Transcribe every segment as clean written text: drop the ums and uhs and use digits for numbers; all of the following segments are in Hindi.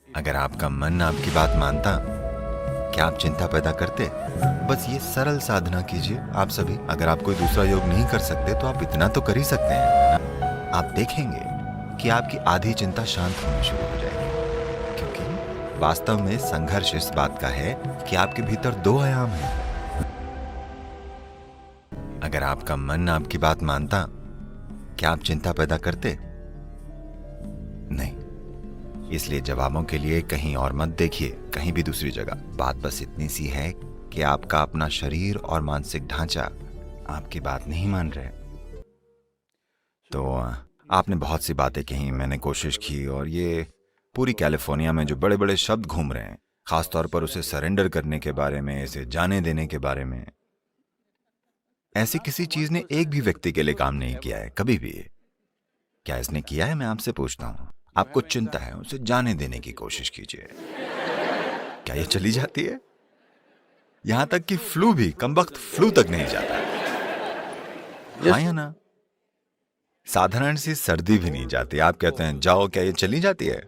अगर आपका मन आपकी बात मानता, क्या आप चिंता पैदा करते? बस ये सरल साधना कीजिए आप सभी। अगर आप कोई दूसरा योग नहीं कर सकते तो आप इतना तो कर ही सकते हैं, है ना? आप देखेंगे कि आपकी आधी चिंता शांत होनी शुरू हो जाएगी, क्योंकि वास्तव में संघर्ष इस बात का है कि आपके भीतर दो आयाम हैं। अगर आपका मन आपकी बात मानता, क्या आप चिंता पैदा करते? नहीं। इसलिए जवाबों के लिए कहीं और मत देखिए, कहीं भी दूसरी जगह। बात बस इतनी सी है कि आपका अपना शरीर और मानसिक ढांचा आपकी बात नहीं मान रहे। तो आपने बहुत सी बातें कही, मैंने कोशिश की, और ये पूरी कैलिफोर्निया में जो बड़े बड़े शब्द घूम रहे हैं, खासतौर पर उसे सरेंडर करने के बारे में, इसे जाने देने के बारे में, ऐसी किसी चीज ने एक भी व्यक्ति के लिए काम नहीं किया है कभी भी। क्या इसने किया है? मैं आपसे पूछता हूं। आपको चिंता है, उसे जाने देने की कोशिश कीजिए। क्या ये चली जाती है? यहां तक कि फ्लू भी, कमबख्त फ्लू तक नहीं जाता है। हाँ या ना? साधारण सी सर्दी भी नहीं जाती, आप कहते हैं जाओ, क्या ये चली जाती है?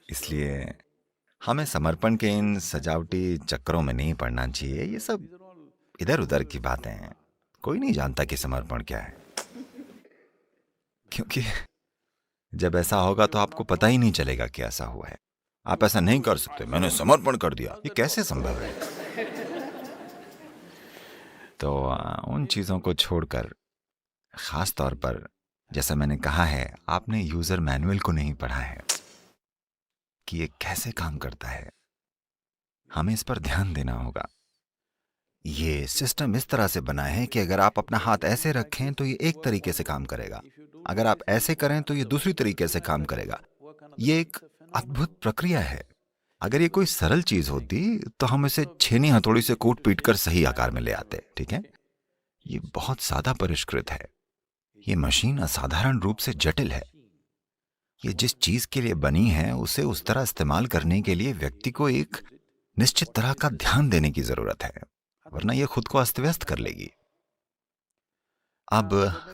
इसलिए हमें समर्पण के इन सजावटी चक्करों में नहीं पड़ना चाहिए। ये सब इधर उधर की बातें हैं। कोई नहीं जानता कि समर्पण क्या है, क्योंकि जब ऐसा होगा तो आपको पता ही नहीं चलेगा कि ऐसा हुआ है। आप ऐसा नहीं कर सकते, मैंने समर्पण कर दिया, ये कैसे संभव है? तो उन चीजों को छोड़कर, खास तौर पर जैसा मैंने कहा है, आपने यूजर मैनुअल को नहीं पढ़ा है कि ये कैसे काम करता है। हमें इस पर ध्यान देना होगा। ये सिस्टम इस तरह से बना है कि अगर आप अपना हाथ ऐसे रखें तो ये एक तरीके से काम करेगा, अगर आप ऐसे करें तो ये दूसरी तरीके से काम करेगा। ये एक अद्भुत प्रक्रिया है। अगर ये कोई सरल चीज होती तो हम इसे छेनी हथौड़ी से कूट पीट कर सही आकार में ले आते, ठीक है? ये बहुत ज्यादा परिष्कृत है। ये मशीन असाधारण रूप से जटिल है। ये जिस चीज के लिए बनी है उसे उस तरह इस्तेमाल करने के लिए व्यक्ति को एक निश्चित तरह का ध्यान देने की जरूरत है, वरना ये खुद को अस्त व्यस्त कर लेगी। अब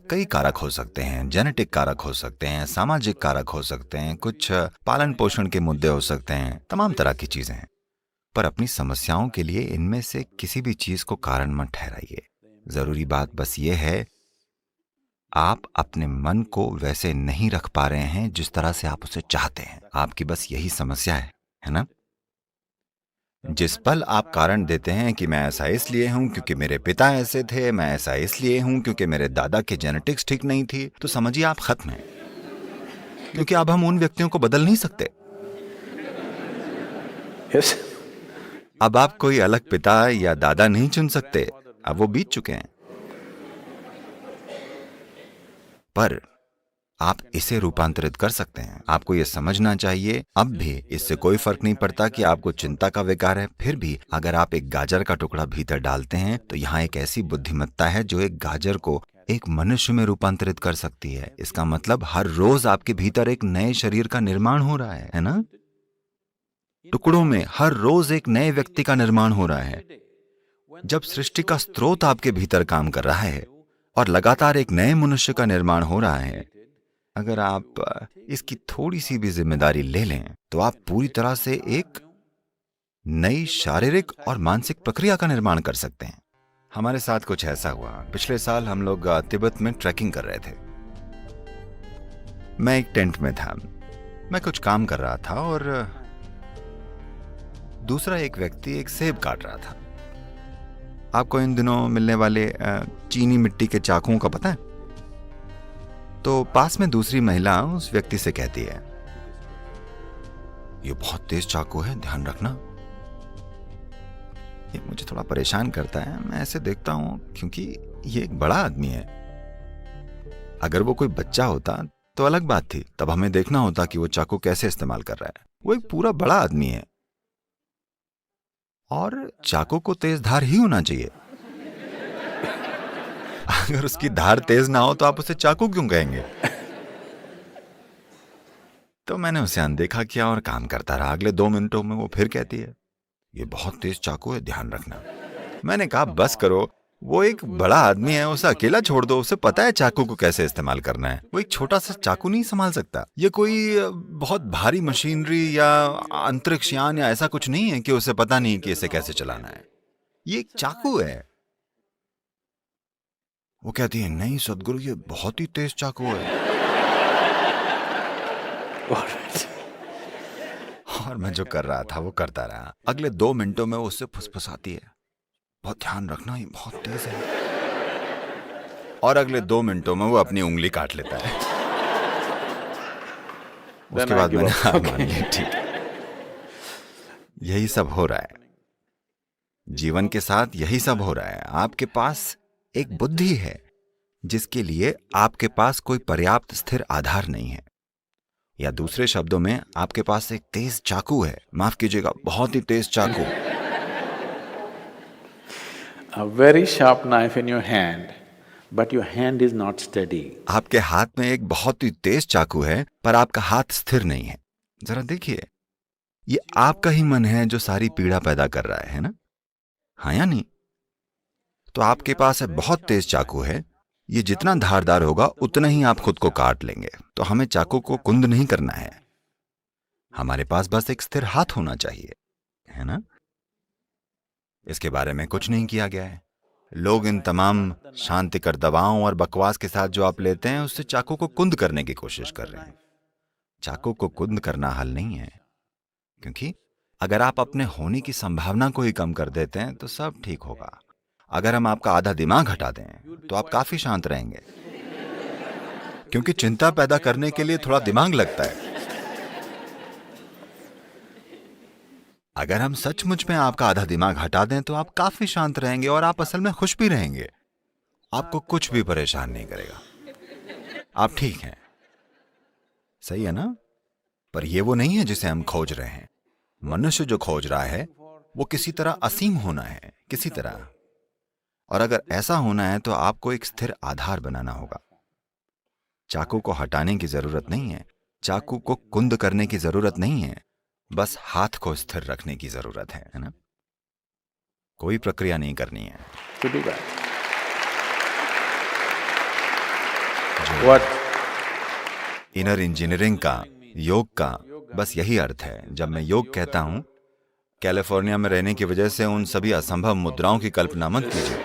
कई कारक हो सकते हैं, जेनेटिक कारक हो सकते हैं, सामाजिक कारक हो सकते हैं, कुछ पालन पोषण के मुद्दे हो सकते हैं, तमाम तरह की चीजें हैं। पर अपनी समस्याओं के लिए इनमें से किसी भी चीज को कारण मत ठहराइए। जरूरी बात बस ये है, आप अपने मन को वैसे नहीं रख पा रहे हैं जिस तरह से आप उसे चाहते हैं। आपकी बस यही समस्या है ना? जिस पल आप कारण देते हैं कि मैं ऐसा इसलिए हूं क्योंकि मेरे पिता ऐसे थे, मैं ऐसा इसलिए हूं क्योंकि मेरे दादा की जेनेटिक्स ठीक नहीं थी, तो समझिए आप खत्म हैं। क्योंकि अब हम उन व्यक्तियों को बदल नहीं सकते। Yes. अब आप कोई अलग पिता या दादा नहीं चुन सकते, अब वो बीत चुके हैं। पर आप इसे रूपांतरित कर सकते हैं। आपको यह समझना चाहिए, अब भी इससे कोई फर्क नहीं पड़ता कि आपको चिंता का विकार है। फिर भी अगर आप एक गाजर का टुकड़ा भीतर डालते हैं तो यहाँ एक ऐसी बुद्धिमत्ता है जो एक गाजर को एक मनुष्य में रूपांतरित कर सकती है। इसका मतलब हर रोज आपके भीतर एक नए शरीर का निर्माण हो रहा है ना? टुकड़ों में हर रोज एक नए व्यक्ति का निर्माण हो रहा है। जब सृष्टि का स्रोत आपके भीतर काम कर रहा है और लगातार एक नए मनुष्य का निर्माण हो रहा है, अगर आप इसकी थोड़ी सी भी जिम्मेदारी ले लें तो आप पूरी तरह से एक नई शारीरिक और मानसिक प्रक्रिया का निर्माण कर सकते हैं। हमारे साथ कुछ ऐसा हुआ। पिछले साल हम लोग तिब्बत में ट्रैकिंग कर रहे थे। मैं एक टेंट में था, मैं कुछ काम कर रहा था और दूसरा एक व्यक्ति एक सेब काट रहा था। आपको इन दिनों मिलने वाले चीनी मिट्टी के चाकुओं का पता है? तो पास में दूसरी महिला उस व्यक्ति से कहती है, ये बहुत तेज चाकू है, ध्यान रखना। ये मुझे थोड़ा परेशान करता है। मैं ऐसे देखता हूं क्योंकि ये एक बड़ा आदमी है। अगर वो कोई बच्चा होता तो अलग बात थी, तब हमें देखना होता कि वो चाकू कैसे इस्तेमाल कर रहा है। वो एक पूरा बड़ा आदमी है और चाकू को तेज धार ही होना चाहिए। अगर उसकी धार तेज ना हो तो आप उसे चाकू क्यों कहेंगे? तो मैंने उसे अनदेखा किया और काम करता रहा। अगले 2 मिनटों में वो फिर कहती है, ये बहुत तेज चाकू है, ध्यान रखना। मैंने कहा बस करो, वो एक बड़ा आदमी है, उसे अकेला छोड़ दो, उसे पता है चाकू को कैसे इस्तेमाल करना है। वो एक छोटा सा चाकू नहीं संभाल सकता। ये कोई बहुत भारी मशीनरी या अंतरिक्ष यान या ऐसा कुछ नहीं है कि उसे पता नहीं कि इसे कैसे चलाना है। ये एक चाकू है। वो कहती है, नहीं सदगुरु, ये बहुत ही तेज चाकू है। और मैं जो कर रहा था वो करता रहा। अगले 2 मिनटों में वो उससे फुसफुसाती है, बहुत ध्यान रखना, ये बहुत तेज है। और अगले 2 मिनटों में वो अपनी उंगली काट लेता है। उसके बाद मैंने हार मान ली। ठीक, यही सब हो रहा है जीवन के साथ, यही सब हो रहा है। आपके पास एक बुद्धि है जिसके लिए आपके पास कोई पर्याप्त स्थिर आधार नहीं है, या दूसरे शब्दों में आपके पास एक तेज चाकू है। माफ कीजिएगा, बहुत ही तेज चाकू। A very sharp knife in your hand, but your hand is not steady. आपके हाथ में एक बहुत ही तेज चाकू है, पर आपका हाथ स्थिर नहीं है। जरा देखिए, ये आपका ही मन है जो सारी पीड़ा पैदा कर रहा है ना? हाँ या नहीं? तो आपके पास है बहुत तेज चाकू है, ये जितना धारदार होगा उतना ही आप खुद को काट लेंगे। तो हमें चाकू को कुंद नहीं करना है, हमारे पास बस एक स्थिर हाथ होना चाहिए, है ना? इसके बारे में कुछ नहीं किया गया है। लोग इन तमाम शांतिकर दवाओं और बकवास के साथ जो आप लेते हैं, उससे चाकू को कुंद करने की कोशिश कर रहे हैं। चाकू को कुंद करना हल नहीं है, क्योंकि अगर आप अपने होने की संभावना को ही कम कर देते हैं तो सब ठीक होगा। अगर हम आपका आधा दिमाग हटा दें तो आप काफी शांत रहेंगे, क्योंकि चिंता पैदा करने के लिए थोड़ा दिमाग लगता है। अगर हम सचमुच में आपका आधा दिमाग हटा दें तो आप काफी शांत रहेंगे और आप असल में खुश भी रहेंगे। आपको कुछ भी परेशान नहीं करेगा, आप ठीक हैं। सही है ना? पर यह वो नहीं है जिसे हम खोज रहे हैं। मनुष्य जो खोज रहा है वो किसी तरह असीम होना है, किसी तरह। और अगर ऐसा होना है तो आपको एक स्थिर आधार बनाना होगा। चाकू को हटाने की जरूरत नहीं है, चाकू को कुंद करने की जरूरत नहीं है, बस हाथ को स्थिर रखने की जरूरत है ना? कोई प्रक्रिया नहीं करनी है। इनर इंजीनियरिंग का, योग का बस यही अर्थ है। जब मैं योग कहता हूं, कैलिफोर्निया में रहने की वजह से उन सभी असंभव मुद्राओं की कल्पना मत कीजिए।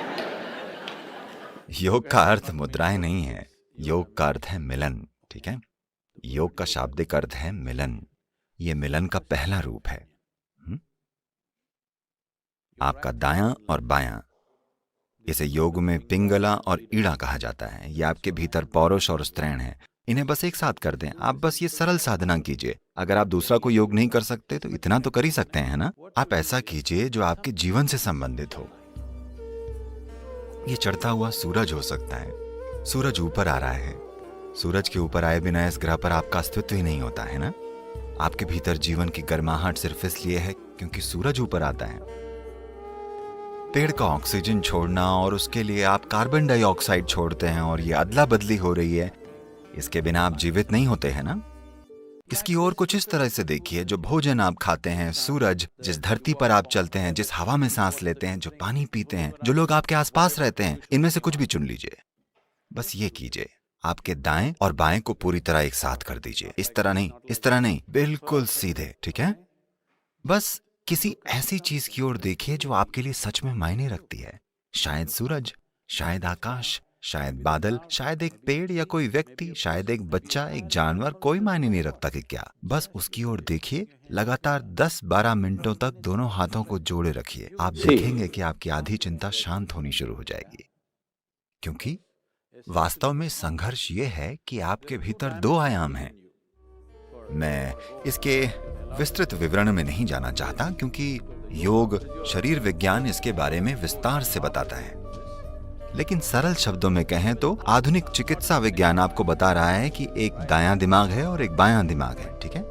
योग का अर्थ मुद्राएं नहीं है, योग का अर्थ है मिलन। ठीक है? योग का शाब्दिक अर्थ है मिलन। यह मिलन का पहला रूप है। आपका दायां और बायां, इसे योग में पिंगला और ईड़ा कहा जाता है। यह आपके भीतर पौरुष और स्त्रैण है। इन्हें बस एक साथ कर दें। आप बस ये सरल साधना कीजिए। अगर आप दूसरा कोई योग नहीं कर सकते तो इतना तो कर ही सकते हैं ना? आप ऐसा कीजिए जो आपके जीवन से संबंधित हो। ये चढ़ता हुआ सूरज हो सकता है। सूरज ऊपर आ रहा है। सूरज के ऊपर आए बिना इस ग्रह पर आपका अस्तित्व ही नहीं होता है ना? आपके भीतर जीवन की गर्माहट सिर्फ इसलिए है क्योंकि सूरज ऊपर आता है। पेड़ का ऑक्सीजन छोड़ना और उसके लिए आप कार्बन डाइऑक्साइड छोड़ते हैं और ये अदला बदली हो रही है। इसके बिना आप जीवित नहीं होते हैं ना? इसकी ओर कुछ इस तरह से देखिए, जो भोजन आप खाते हैं, सूरज, जिस धरती पर आप चलते हैं, जिस हवा में सांस लेते हैं, जो पानी पीते हैं, जो लोग आपके आसपास रहते हैं, इनमें से कुछ भी चुन लीजिए। बस ये कीजिए, आपके दाएं और बाएं को पूरी तरह एक साथ कर दीजिए। इस तरह नहीं, इस तरह नहीं, बिल्कुल सीधे। ठीक है? बस किसी ऐसी चीज की ओर देखिए जो आपके लिए सच में मायने रखती है। शायद सूरज, शायद आकाश, शायद बादल, शायद एक पेड़ या कोई व्यक्ति, शायद एक बच्चा, एक जानवर, कोई मायने नहीं रखता कि क्या। बस उसकी ओर देखिए। लगातार 10-12 मिनटों तक दोनों हाथों को जोड़े रखिए। आप देखेंगे कि आपकी आधी चिंता शांत होनी शुरू हो जाएगी। क्योंकि वास्तव में संघर्ष ये है कि आपके भीतर 2 आयाम हैं। मैं इसके विस्तृत विवरण में नहीं जाना चाहता, क्योंकि योग, शरीर विज्ञान इसके बारे में विस्तार से बताता है। लेकिन सरल शब्दों में कहें तो आधुनिक चिकित्सा विज्ञान आपको बता रहा है कि एक दायां दिमाग है और एक बायां दिमाग है। ठीक है?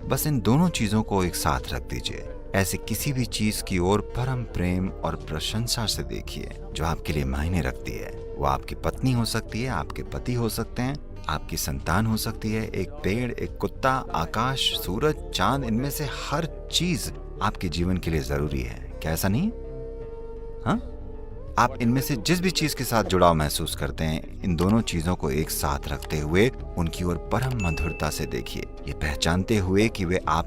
बस इन दोनों चीजों को एक साथ रख दीजिए। ऐसे किसी भी चीज की ओर परम प्रेम और प्रशंसा से देखिए जो आपके लिए मायने रखती है। वो आपकी पत्नी हो सकती है, आपके पति हो सकते हैं, आपकी संतान हो सकती है, एक पेड़, एक कुत्ता, आकाश, सूरज, चांद, इनमें से हर चीज आपके जीवन के लिए जरूरी है। क्या ऐसा नहीं? हाँ? आप इनमें से जिस भी चीज के साथ जुड़ाव महसूस करते हैं, इन दोनों चीजों को एक साथ रखते हुए उनकी ओर परम मधुरता से देखिए, ये पहचानते हुए कि वे आप